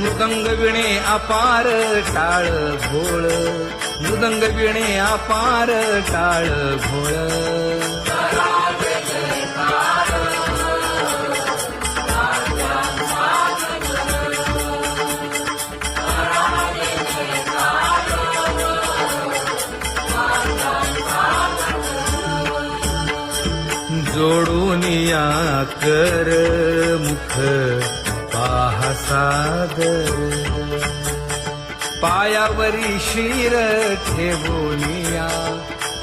मृदंग विणे अपार टाळ भोळ, मृदंग विणे अपार टाळ भोळ. जोडून या कर मुख पाहा सागर, पायावरी शिर ठेवोनिया,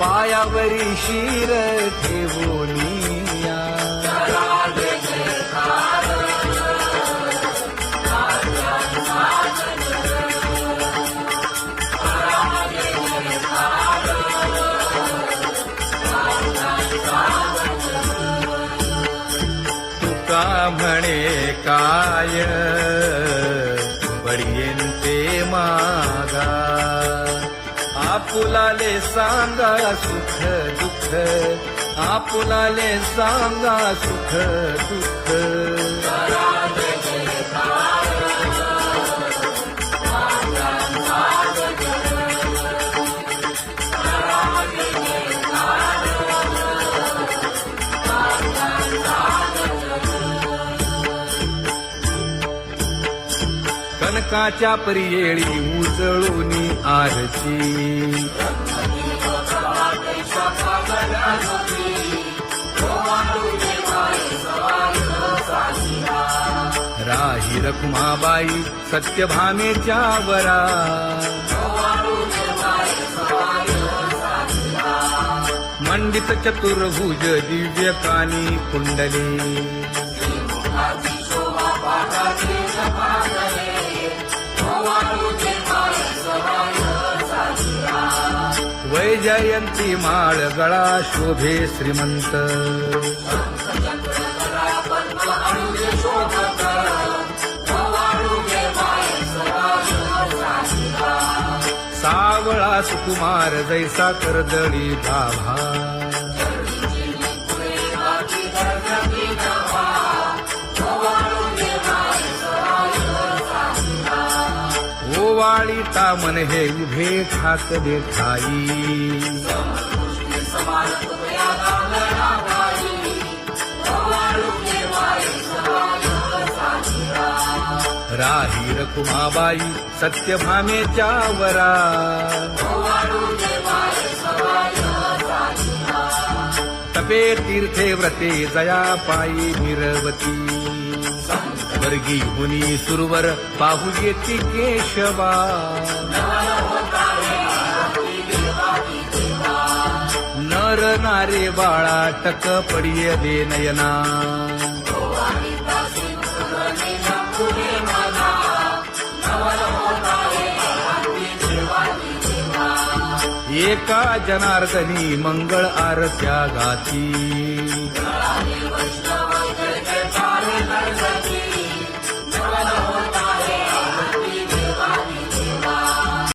पायावरी शिर ठेवोनिया. तुका म्हणे काय बडियेन ते मागा, आपुलाले सांगा सुख दुःख, आपुलाले सांगा सुख दुःख. कनकाच्या परियेळी उजळूनी आरती, राही रखुमाबाई सत्यभामेच्या वरा, मंडित चतुर्भुज दिव्य कानी कुंडली, वैजयंती माळ गळा शोभे श्रीमंत, सावळा सुकुमार जैसा कर्दळी गाभा, ओवाळीता मन हे उभे ठाकले ठाई, राही रखुमाबाई सत्यभामेच्या वरा, तपे तीर्थे व्रते जया पायी निरवती, वर्गी मुनी सुरवर पाहू येती केशवा, नर नारे बाळा टक पडिय दे नयना, एका जनार्दनी मंगळ आरत्या गाती.